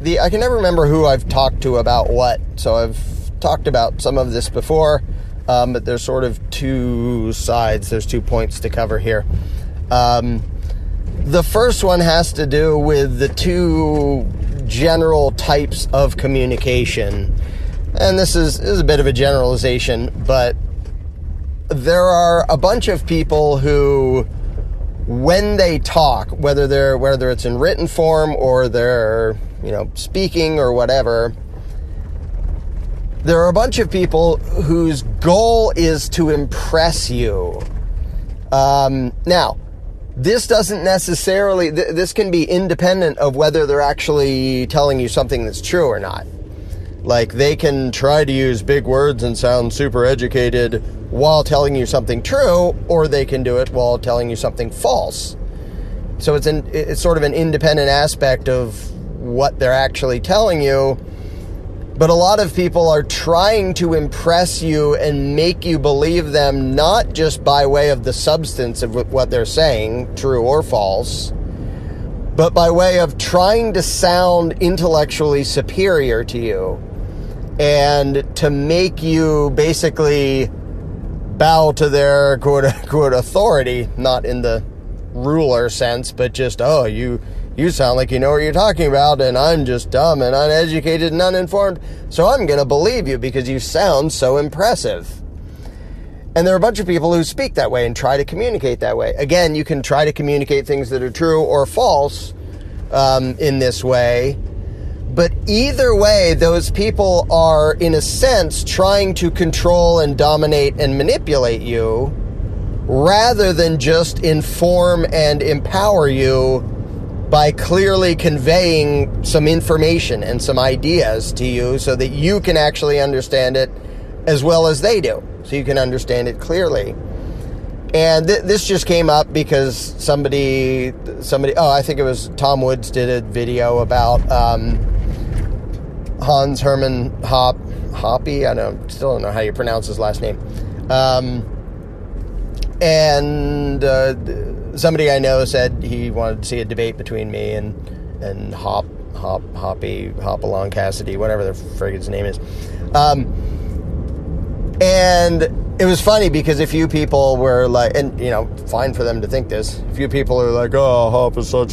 I can never remember who I've talked to about what. So I've talked about some of this before, but there's sort of two sides. There's 2 points to cover here. The first one has to do with the two general types of communication. And this is a bit of a generalization, but there are a bunch of people who, when they talk, whether it's in written form or they're, speaking or whatever, there are a bunch of people whose goal is to impress you. Now, this doesn't necessarily, this can be independent of whether they're actually telling you something that's true or not. Like, they can try to use big words and sound super educated while telling you something true, or they can do it while telling you something false. So it's sort of an independent aspect of what they're actually telling you. But a lot of people are trying to impress you and make you believe them, not just by way of the substance of what they're saying, true or false, but by way of trying to sound intellectually superior to you and to make you basically bow to their quote-unquote authority, not in the ruler sense, but just, oh, you sound like you know what you're talking about, and I'm just dumb and uneducated and uninformed, so I'm going to believe you because you sound so impressive. And there are a bunch of people who speak that way and try to communicate that way. Again, you can try to communicate things that are true or false in this way, but either way, those people are, in a sense, trying to control and dominate and manipulate you rather than just inform and empower you by clearly conveying some information and some ideas to you so that you can actually understand it as well as they do, so you can understand it clearly. And this just came up because somebody, I think it was Tom Woods, did a video about Hans Hermann Hoppe. Still don't know how you pronounce his last name. And somebody I know said he wanted to see a debate between me and Hopalong Cassidy, whatever the frig his name is. And it was funny because a few people were like, and fine for them to think this, a few people are like, oh, Hop is so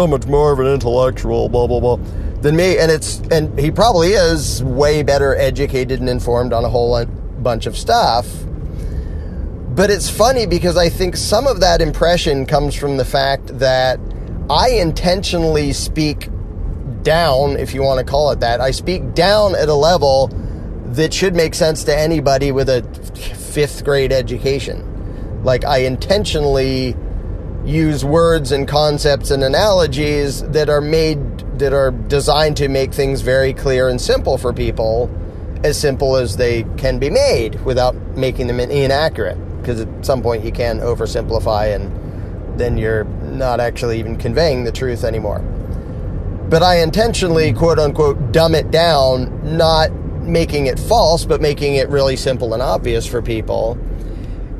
much more of an intellectual, blah, blah, blah, than me. And he probably is way better educated and informed on a whole bunch of stuff. But it's funny because I think some of that impression comes from the fact that I intentionally speak down, if you want to call it that. I speak down at a level that should make sense to anybody with a 5th grade education. Like, I intentionally use words and concepts and analogies that are designed to make things very clear and simple for people, as simple as they can be made without making them inaccurate. Because at some point you can oversimplify and then you're not actually even conveying the truth anymore. But I intentionally, quote unquote, dumb it down, not making it false, but making it really simple and obvious for people.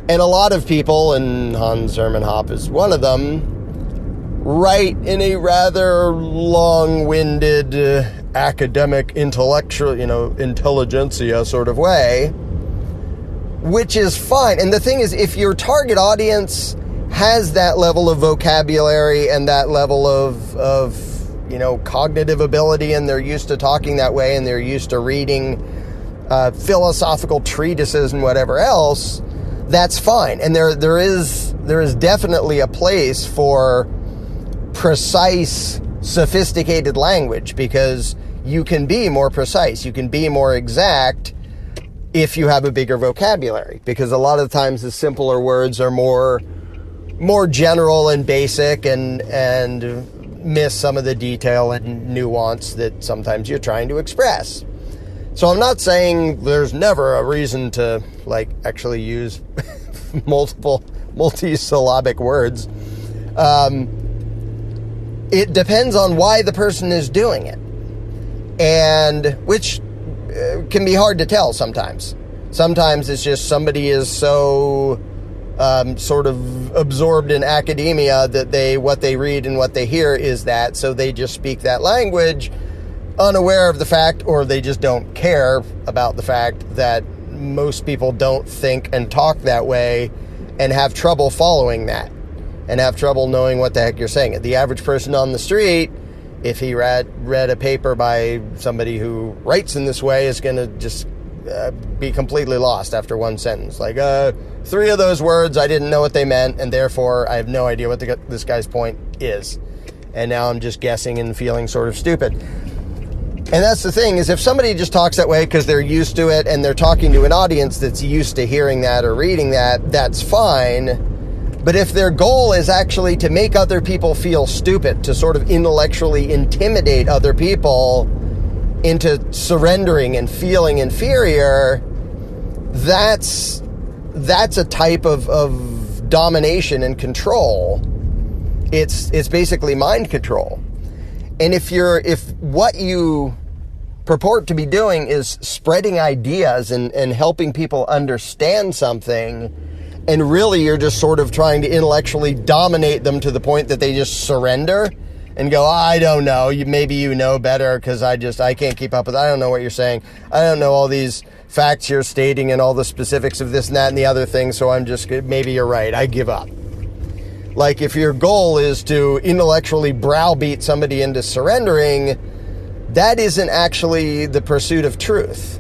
And a lot of people, and Hans Hermann Hoppe is one of them, write in a rather long-winded, academic, intellectual, intelligentsia sort of way, which is fine. And the thing is, if your target audience has that level of vocabulary and that level of cognitive ability, and they're used to talking that way, and they're used to reading philosophical treatises and whatever else, that's fine. And there is definitely a place for precise, sophisticated language, because you can be more precise, you can be more exact if you have a bigger vocabulary, because a lot of times the simpler words are more general and basic and miss some of the detail and nuance that sometimes you're trying to express. So I'm not saying there's never a reason to actually use multi-syllabic words. It depends on why the person is doing it, and which can be hard to tell sometimes. Sometimes it's just somebody is so sort of absorbed in academia that what they read and what they hear is that, so they just speak that language unaware of the fact, or they just don't care about the fact that most people don't think and talk that way and have trouble following that and have trouble knowing what the heck you're saying. The average person on the street, if he read a paper by somebody who writes in this way, is going to just be completely lost after one sentence. Like, 3 of those words, I didn't know what they meant, and therefore I have no idea what this guy's point is. And now I'm just guessing and feeling sort of stupid. And that's the thing, is if somebody just talks that way because they're used to it and they're talking to an audience that's used to hearing that or reading that, that's fine. But if their goal is actually to make other people feel stupid, to sort of intellectually intimidate other people into surrendering and feeling inferior, that's a type of domination and control. It's basically mind control. And if what you purport to be doing is spreading ideas and helping people understand something, and really you're just sort of trying to intellectually dominate them to the point that they just surrender and go, I don't know, maybe you know better because I can't keep up with it. I don't know what you're saying. I don't know all these facts you're stating and all the specifics of this and that and the other thing, so maybe you're right, I give up. Like, if your goal is to intellectually browbeat somebody into surrendering, that isn't actually the pursuit of truth.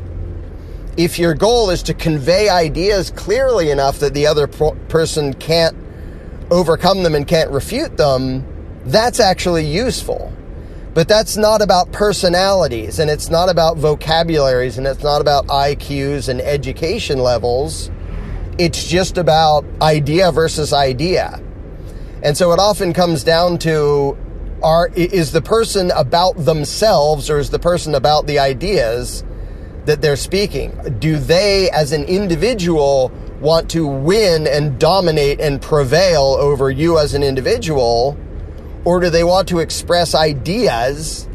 If your goal is to convey ideas clearly enough that the other person can't overcome them and can't refute them, that's actually useful. But that's not about personalities, and it's not about vocabularies, and it's not about IQs and education levels. It's just about idea versus idea. And so it often comes down to, is the person about themselves, or is the person about the ideas that they're speaking? Do they, as an individual, want to win and dominate and prevail over you as an individual? Or do they want to express ideas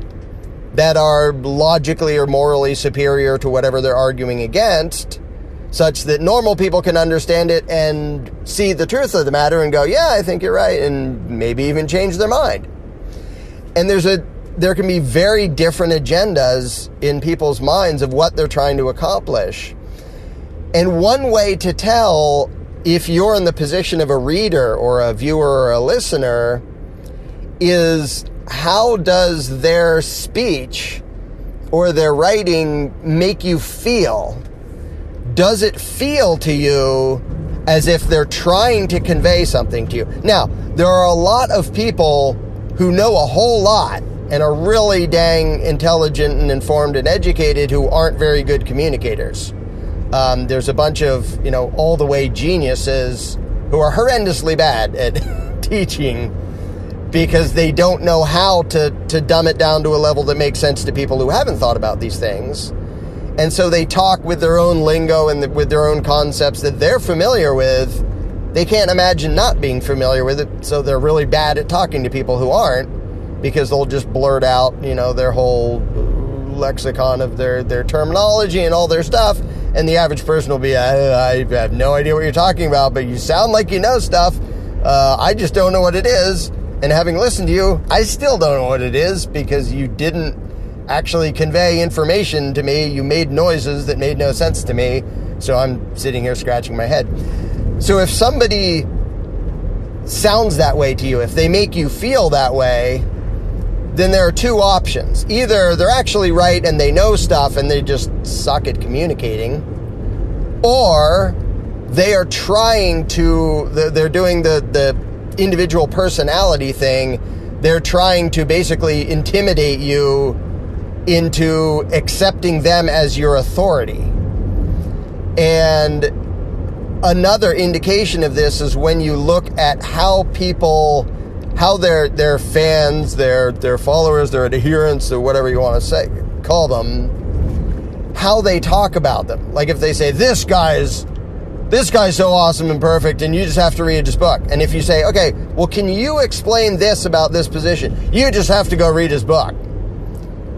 that are logically or morally superior to whatever they're arguing against, such that normal people can understand it and see the truth of the matter and go, yeah, I think you're right, and maybe even change their mind? And there can be very different agendas in people's minds of what they're trying to accomplish. And one way to tell if you're in the position of a reader or a viewer or a listener is, how does their speech or their writing make you feel? Does it feel to you as if they're trying to convey something to you? Now, there are a lot of people who know a whole lot and are really dang intelligent and informed and educated who aren't very good communicators. There's a bunch of, all the way geniuses who are horrendously bad at teaching because they don't know how to dumb it down to a level that makes sense to people who haven't thought about these things. And so they talk with their own lingo and with their own concepts that they're familiar with. They can't imagine not being familiar with it, so they're really bad at talking to people who aren't, because they'll just blurt out, their whole lexicon of their terminology and all their stuff, and the average person will be, I have no idea what you're talking about, but you sound like you know stuff. I just don't know what it is, and having listened to you, I still don't know what it is, because you didn't actually convey information to me. You made noises that made no sense to me, so I'm sitting here scratching my head. So if somebody sounds that way to you, if they make you feel that way, then there are 2 options. Either they're actually right and they know stuff and they just suck at communicating, or they are trying to, they're doing the individual personality thing. They're trying to basically intimidate you into accepting them as your authority. And another indication of this is when you look at how people, how their fans, their followers, their adherents, or whatever you want to call them, how they talk about them. Like if they say, this guy's so awesome and perfect, and you just have to read his book. And if you say, okay, well, can you explain this about this position? You just have to go read his book.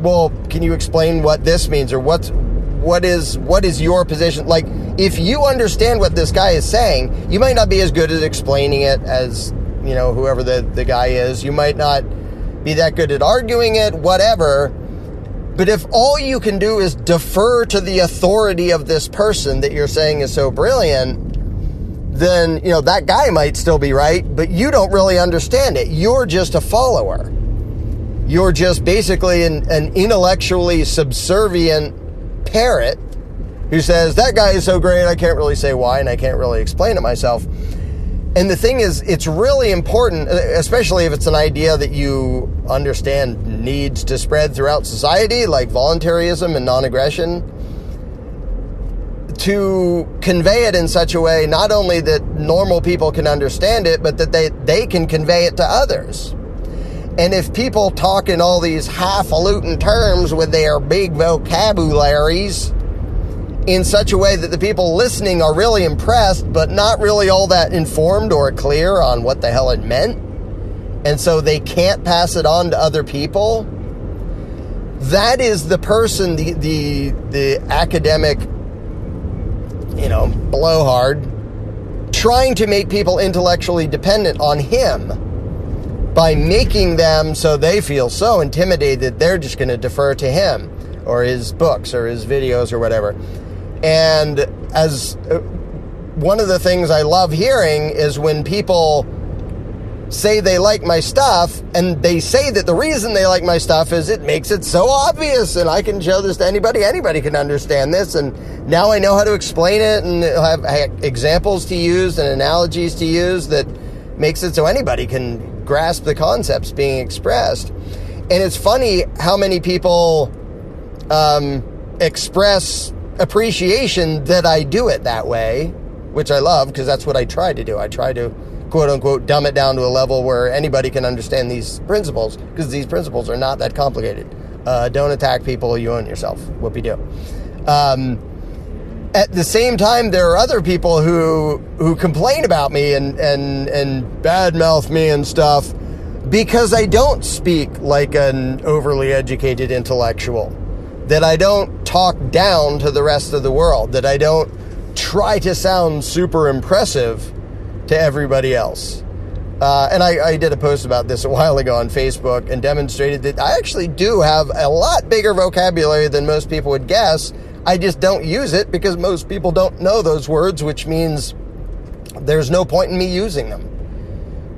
Well, can you explain what this means, or what is your position? Like, if you understand what this guy is saying, you might not be as good at explaining it as, whoever the guy is. You might not be that good at arguing it, whatever. But if all you can do is defer to the authority of this person that you're saying is so brilliant, then, that guy might still be right, but you don't really understand it. You're just a follower. You're just basically an intellectually subservient parrot who says, that guy is so great, I can't really say why, and I can't really explain it myself. And the thing is, it's really important, especially if it's an idea that you understand needs to spread throughout society, like voluntarism and non-aggression, to convey it in such a way not only that normal people can understand it, but that they can convey it to others. And if people talk in all these highfalutin terms with their big vocabularies in such a way that the people listening are really impressed, but not really all that informed or clear on what the hell it meant, and so they can't pass it on to other people, that is the person, the academic, blowhard, trying to make people intellectually dependent on him by making them so they feel so intimidated they're just going to defer to him or his books or his videos or whatever. And as one of the things I love hearing is when people say they like my stuff, and they say that the reason they like my stuff is it makes it so obvious, and I can show this to anybody can understand this, and now I know how to explain it, and have examples to use and analogies to use that makes it so anybody can grasp the concepts being expressed. And it's funny how many people express appreciation that I do it that way, which I love, because that's what I try to do. I try to, quote unquote, dumb it down to a level where anybody can understand these principles, because these principles are not that complicated. Don't attack people, you own yourself. Whoopie-doo. At the same time, there are other people who complain about me and badmouth me and stuff because I don't speak like an overly educated intellectual, that I don't talk down to the rest of the world, that I don't try to sound super impressive to everybody else. And I did a post about this a while ago on Facebook and demonstrated that I actually do have a lot bigger vocabulary than most people would guess. I just don't use it because most people don't know those words, which means there's no point in me using them.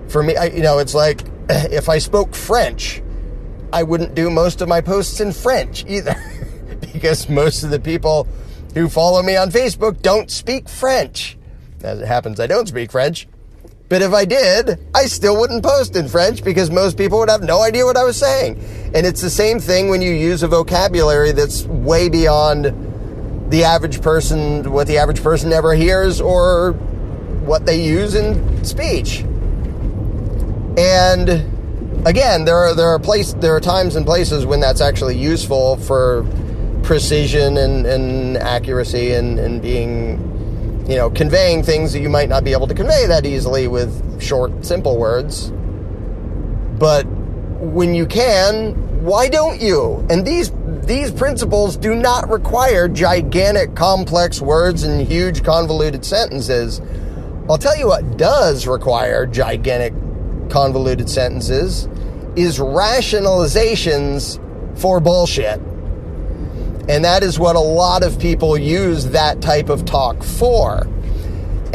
For me, it's like if I spoke French, I wouldn't do most of my posts in French either because most of the people who follow me on Facebook don't speak French. As it happens, I don't speak French. But if I did, I still wouldn't post in French because most people would have no idea what I was saying. And it's the same thing when you use a vocabulary that's way beyond the average person, what the average person never hears or what they use in speech. And again, there are times and places when that's actually useful for precision and accuracy and being, conveying things that you might not be able to convey that easily with short, simple words. But when you can, why don't you? And these principles do not require gigantic, complex words and huge, convoluted sentences. I'll tell you what does require gigantic, convoluted sentences is rationalizations for bullshit. And that is what a lot of people use that type of talk for.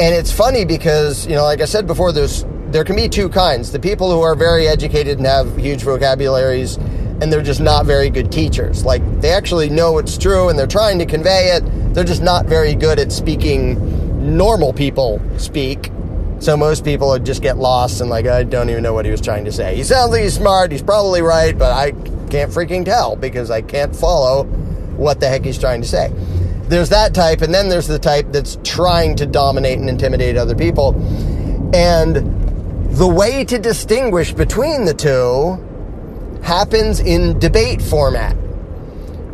And it's funny because, like I said before, there can be two kinds. The people who are very educated and have huge vocabularies, and they're just not very good teachers. Like, they actually know it's true and they're trying to convey it. They're just not very good at speaking normal people speak. So most people just get lost and like, I don't even know what he was trying to say. He sounds like he's smart, he's probably right, but I can't freaking tell because I can't follow what the heck he's trying to say. There's that type, and then there's the type that's trying to dominate and intimidate other people. And the way to distinguish between the two happens in debate format,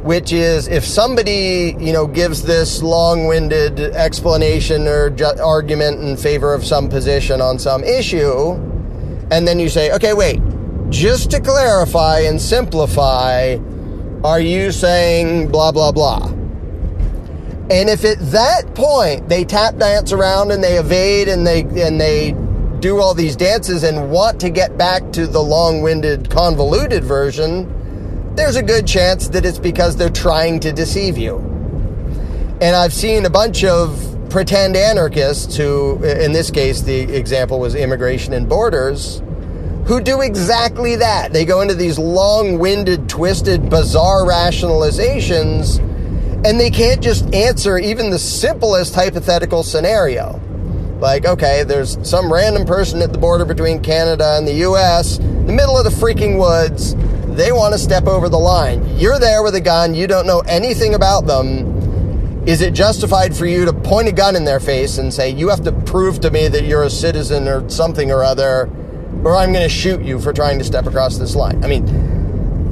which is if somebody, gives this long-winded explanation or argument in favor of some position on some issue, and then you say, okay, wait, just to clarify and simplify, are you saying blah, blah, blah? And if at that point they tap dance around and they evade and they do all these dances and want to get back to the long-winded, convoluted version, there's a good chance that it's because they're trying to deceive you. And I've seen a bunch of pretend anarchists who, in this case, the example was Immigration and Borders, who do exactly that. They go into these long-winded, twisted, bizarre rationalizations, and they can't just answer even the simplest hypothetical scenario. Like, okay, there's some random person at the border between Canada and the US, in the middle of the freaking woods. They want to step over the line. You're there with a gun. You don't know anything about them. Is it justified for you to point a gun in their face and say, you have to prove to me that you're a citizen or something or other, or I'm going to shoot you for trying to step across this line? I mean,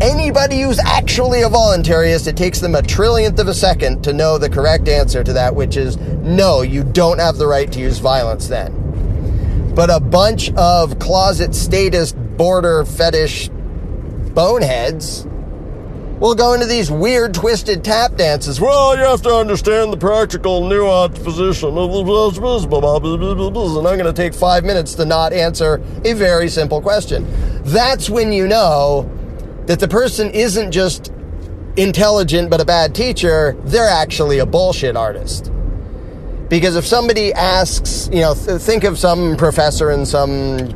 anybody who's actually a voluntarist, it takes them a trillionth of a second to know the correct answer to that, which is, no, you don't have the right to use violence then. But a bunch of closet statist border fetish boneheads will go into these weird twisted tap dances. Well, you have to understand the practical nuanced position. And I'm going to take 5 minutes to not answer a very simple question. That's when you know that the person isn't just intelligent but a bad teacher, they're actually a bullshit artist. Because if somebody asks, think of some professor in some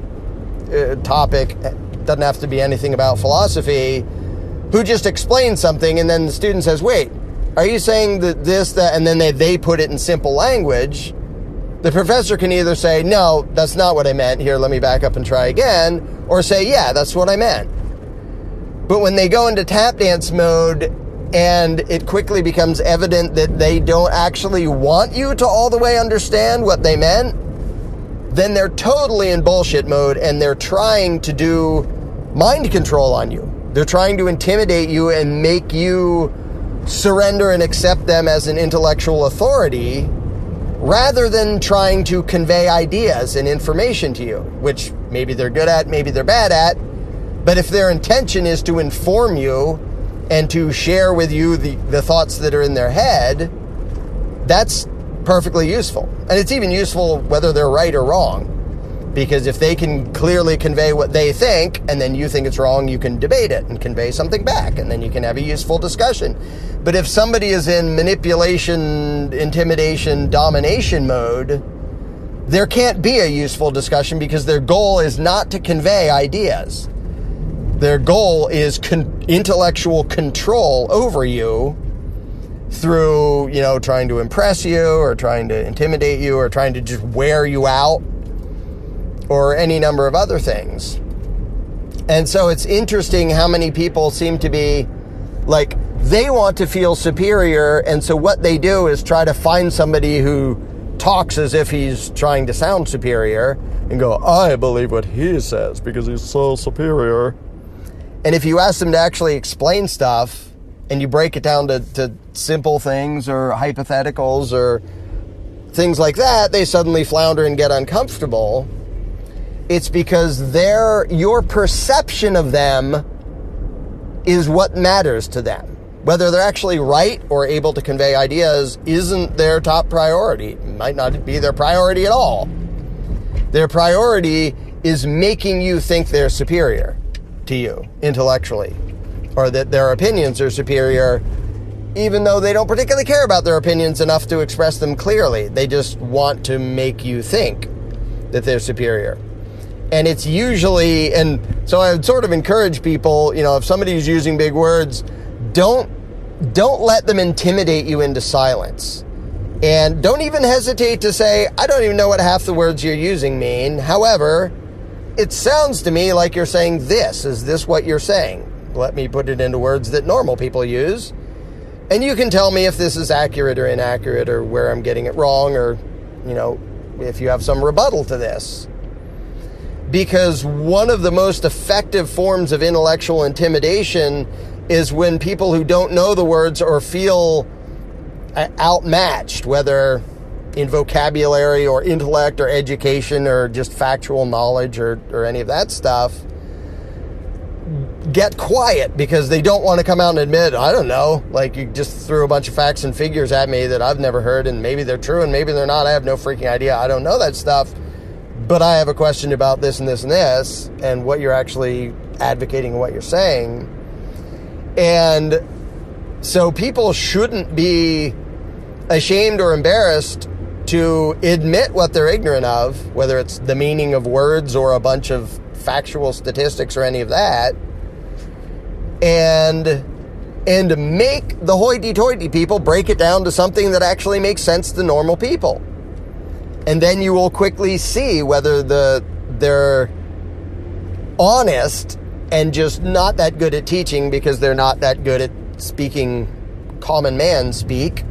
topic, doesn't have to be anything about philosophy, who just explains something, and then the student says, wait, are you saying that this, that, and then they put it in simple language, the professor can either say, no, that's not what I meant, here, let me back up and try again, or say, yeah, that's what I meant. But when they go into tap dance mode, and it quickly becomes evident that they don't actually want you to all the way understand what they meant, then they're totally in bullshit mode, and they're trying to do mind control on you. They're trying to intimidate you and make you surrender and accept them as an intellectual authority, rather than trying to convey ideas and information to you, which maybe they're good at, maybe they're bad at. But if their intention is to inform you and to share with you the thoughts that are in their head, that's perfectly useful. And it's even useful whether they're right or wrong. Because if they can clearly convey what they think, and then you think it's wrong, you can debate it and convey something back, and then you can have a useful discussion. But if somebody is in manipulation, intimidation, domination mode, there can't be a useful discussion because their goal is not to convey ideas. Their goal is intellectual control over you through, trying to impress you or trying to intimidate you or trying to just wear you out or any number of other things. And so it's interesting how many people seem to be like, they want to feel superior, and so what they do is try to find somebody who talks as if he's trying to sound superior and go, I believe what he says because he's so superior. And if you ask them to actually explain stuff and you break it down to simple things or hypotheticals or things like that, they suddenly flounder and get uncomfortable. It's because your perception of them is what matters to them. Whether they're actually right or able to convey ideas isn't their top priority. It might not be their priority at all. Their priority is making you think they're superior to you intellectually, or that their opinions are superior, even though they don't particularly care about their opinions enough to express them clearly. They just want to make you think that they're superior. And it's usually, and so I would sort of encourage people, if somebody's using big words, don't let them intimidate you into silence. And don't even hesitate to say, I don't even know what half the words you're using mean. However, it sounds to me like you're saying this. Is this what you're saying? Let me put it into words that normal people use. And you can tell me if this is accurate or inaccurate or where I'm getting it wrong, or, if you have some rebuttal to this. Because one of the most effective forms of intellectual intimidation is when people who don't know the words or feel outmatched, whether in vocabulary or intellect or education or just factual knowledge or any of that stuff, get quiet because they don't want to come out and admit, I don't know, like you just threw a bunch of facts and figures at me that I've never heard, and maybe they're true and maybe they're not. I have no freaking idea. I don't know that stuff. But I have a question about this and this and this, and what you're actually advocating and what you're saying. And so people shouldn't be ashamed or embarrassed to admit what they're ignorant of, whether it's the meaning of words or a bunch of factual statistics or any of that, and make the hoity-toity people break it down to something that actually makes sense to normal people. And then you will quickly see whether they're honest and just not that good at teaching because they're not that good at speaking common man speak,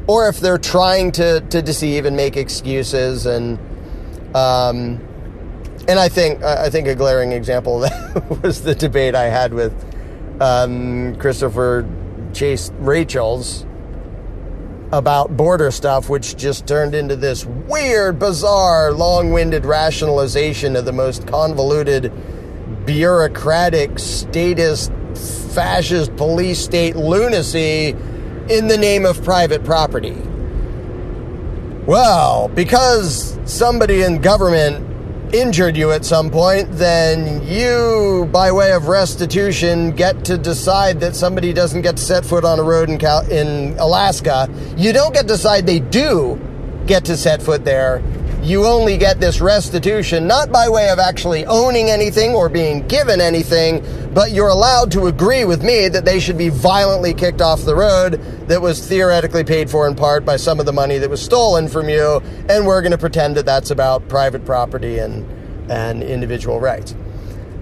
or if they're trying to deceive and make excuses. And I think a glaring example of that was the debate I had with Christopher Chase Rachel's about border stuff, which just turned into this weird, bizarre, long-winded rationalization of the most convoluted, bureaucratic, statist, fascist police state lunacy in the name of private property. Well, because somebody in government injured you at some point, then you, by way of restitution, get to decide that somebody doesn't get to set foot on a road in Alaska. You don't get to decide they do get to set foot there. You only get this restitution, not by way of actually owning anything or being given anything, but you're allowed to agree with me that they should be violently kicked off the road that was theoretically paid for in part by some of the money that was stolen from you, and we're going to pretend that that's about private property and individual rights.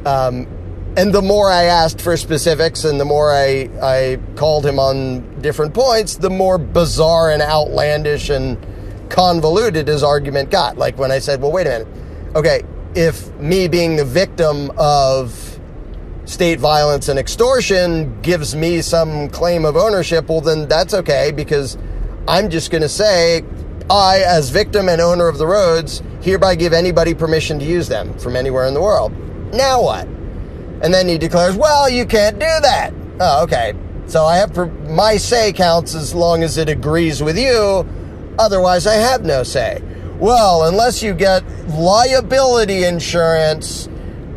And the more I asked for specifics and the more I called him on different points, the more bizarre and outlandish and convoluted his argument got. Like when I said, well, wait a minute. Okay, if me being the victim of state violence and extortion gives me some claim of ownership, well, then that's okay, because I'm just going to say, I, as victim and owner of the roads, hereby give anybody permission to use them from anywhere in the world. Now what? And then he declares, well, you can't do that. Oh, okay. So I have my say counts as long as it agrees with you. Otherwise, I have no say. Well, unless you get liability insurance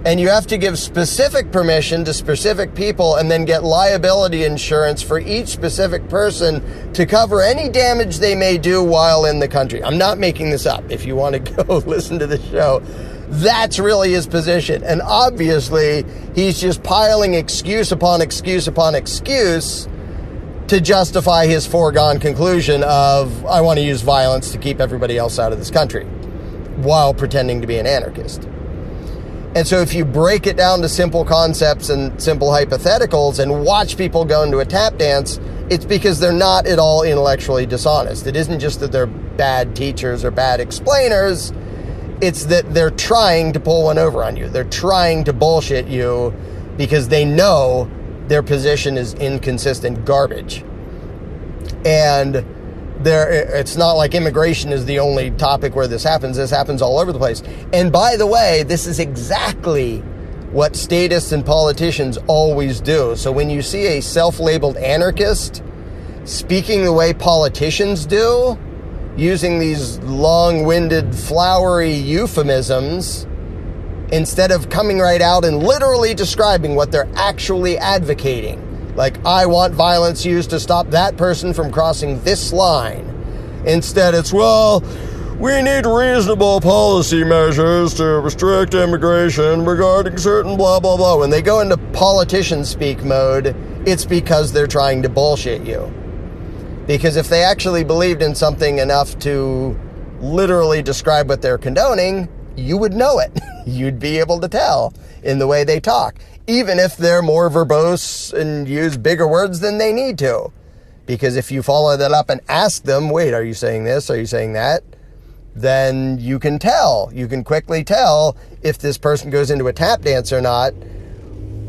and you have to give specific permission to specific people and then get liability insurance for each specific person to cover any damage they may do while in the country. I'm not making this up. If you want to go listen to the show, that's really his position. And obviously, he's just piling excuse upon excuse upon excuse to justify his foregone conclusion of, I want to use violence to keep everybody else out of this country, while pretending to be an anarchist. And so if you break it down to simple concepts and simple hypotheticals and watch people go into a tap dance, it's because they're not at all intellectually dishonest. It isn't just that they're bad teachers or bad explainers. It's that they're trying to pull one over on you. They're trying to bullshit you because they know their position is inconsistent garbage. And it's not like immigration is the only topic where this happens. This happens all over the place. And by the way, this is exactly what statists and politicians always do. So when you see a self-labeled anarchist speaking the way politicians do, using these long-winded, flowery euphemisms, instead of coming right out and literally describing what they're actually advocating. Like, I want violence used to stop that person from crossing this line. Instead, it's, well, we need reasonable policy measures to restrict immigration regarding certain blah, blah, blah. When they go into politician speak mode, it's because they're trying to bullshit you. Because if they actually believed in something enough to literally describe what they're condoning, you would know it. You'd be able to tell in the way they talk, even if they're more verbose and use bigger words than they need to. Because if you follow that up and ask them, wait, are you saying this? Are you saying that? Then you can tell. You can quickly tell if this person goes into a tap dance or not.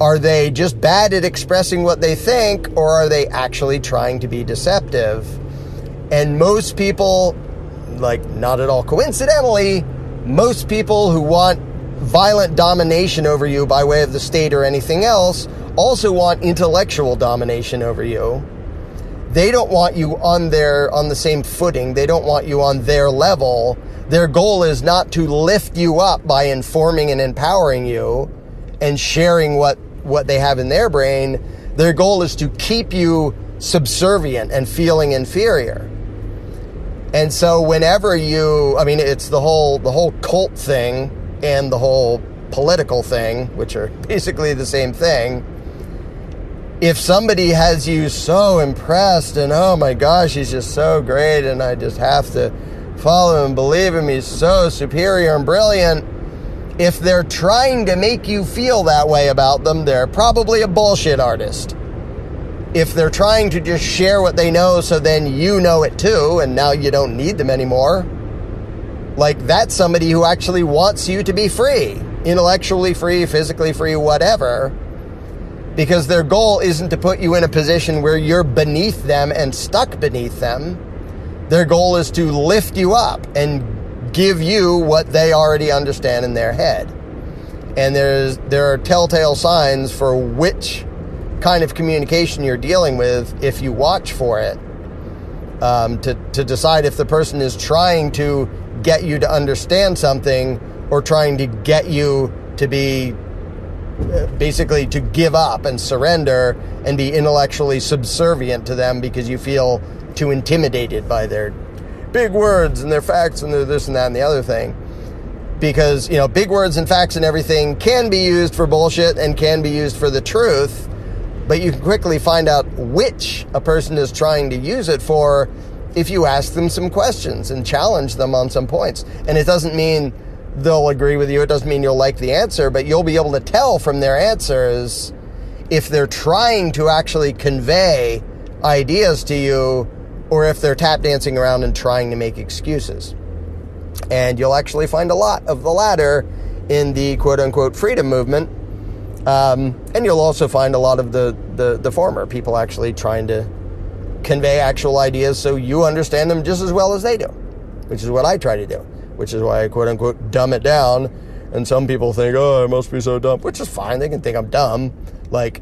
Are they just bad at expressing what they think, or are they actually trying to be deceptive? And most people, like not at all coincidentally, most people who want violent domination over you by way of the state or anything else also want intellectual domination over you. They don't want you on the same footing. They don't want you on their level. Their goal is not to lift you up by informing and empowering you and sharing what they have in their brain. Their goal is to keep you subservient and feeling inferior. And so whenever it's the whole cult thing and the whole political thing, which are basically the same thing. If somebody has you so impressed and, oh my gosh, he's just so great and I just have to follow him, believe him, he's so superior and brilliant, if they're trying to make you feel that way about them, they're probably a bullshit artist. If they're trying to just share what they know so then you know it too and now you don't need them anymore, like that's somebody who actually wants you to be free, intellectually free, physically free, whatever, because their goal isn't to put you in a position where you're beneath them and stuck beneath them. Their goal is to lift you up and give you what they already understand in their head. And there are telltale signs for which kind of communication you're dealing with if you watch for it, to decide if the person is trying to get you to understand something or trying to get you to be basically to give up and surrender and be intellectually subservient to them because you feel too intimidated by their big words and their facts and their this and that and the other thing. Because, big words and facts and everything can be used for bullshit and can be used for the truth, but you can quickly find out which a person is trying to use it for if you ask them some questions and challenge them on some points. And it doesn't mean they'll agree with you. It doesn't mean you'll like the answer, but you'll be able to tell from their answers if they're trying to actually convey ideas to you or if they're tap dancing around and trying to make excuses. And you'll actually find a lot of the latter in the quote-unquote freedom movement. And you'll also find a lot of the former, people actually trying to convey actual ideas so you understand them just as well as they do, which is what I try to do, which is why I quote-unquote dumb it down. And some people think, oh, I must be so dumb, which is fine. They can think I'm dumb. Like,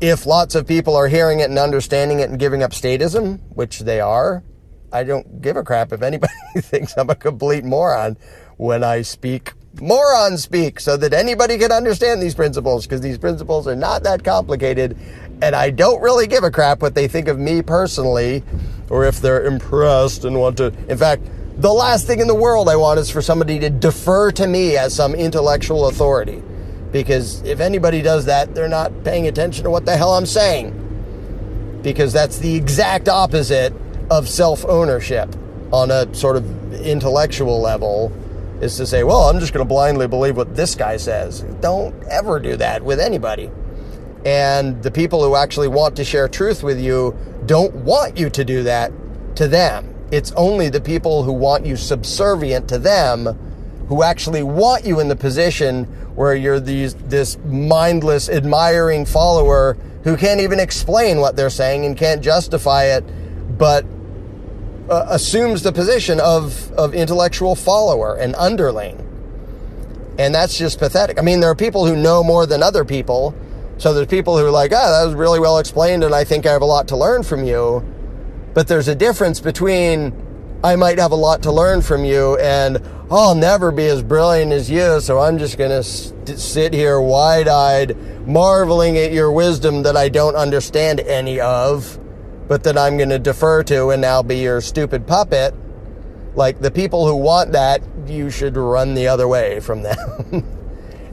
if lots of people are hearing it and understanding it and giving up statism, which they are, I don't give a crap if anybody thinks I'm a complete moron when I speak. Morons speak so that anybody can understand these principles, because these principles are not that complicated, and I don't really give a crap what they think of me personally, or if they're impressed and want to. In fact, the last thing in the world I want is for somebody to defer to me as some intellectual authority, because if anybody does that, they're not paying attention to what the hell I'm saying, because that's the exact opposite of self-ownership on a sort of intellectual level, is to say, well, I'm just going to blindly believe what this guy says. Don't ever do that with anybody. And the people who actually want to share truth with you don't want you to do that to them. It's only the people who want you subservient to them who actually want you in the position where you're this mindless, admiring follower who can't even explain what they're saying and can't justify it, but assumes the position of intellectual follower and underling. And that's just pathetic. I mean, there are people who know more than other people. So there's people who are like, that was really well explained and I think I have a lot to learn from you. But there's a difference between I might have a lot to learn from you and I'll never be as brilliant as you, so I'm just going to sit here wide-eyed, marveling at your wisdom that I don't understand any of, but that I'm going to defer to and now be your stupid puppet. Like, the people who want that, you should run the other way from them.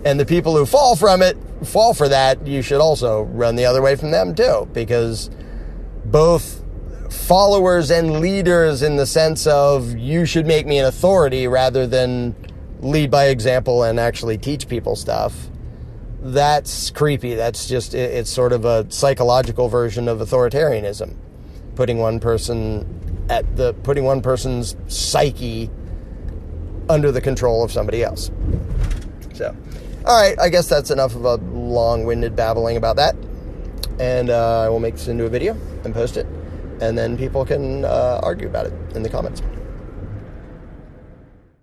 And the people who fall for that, you should also run the other way from them too, because both followers and leaders, in the sense of you should make me an authority rather than lead by example and actually teach people stuff, that's creepy. That's just, it's sort of a psychological version of authoritarianism, putting one person's psyche under the control of somebody else. So, all right, I guess that's enough of a long-winded babbling about that. And I will make this into a video and post it, and then people can argue about it in the comments.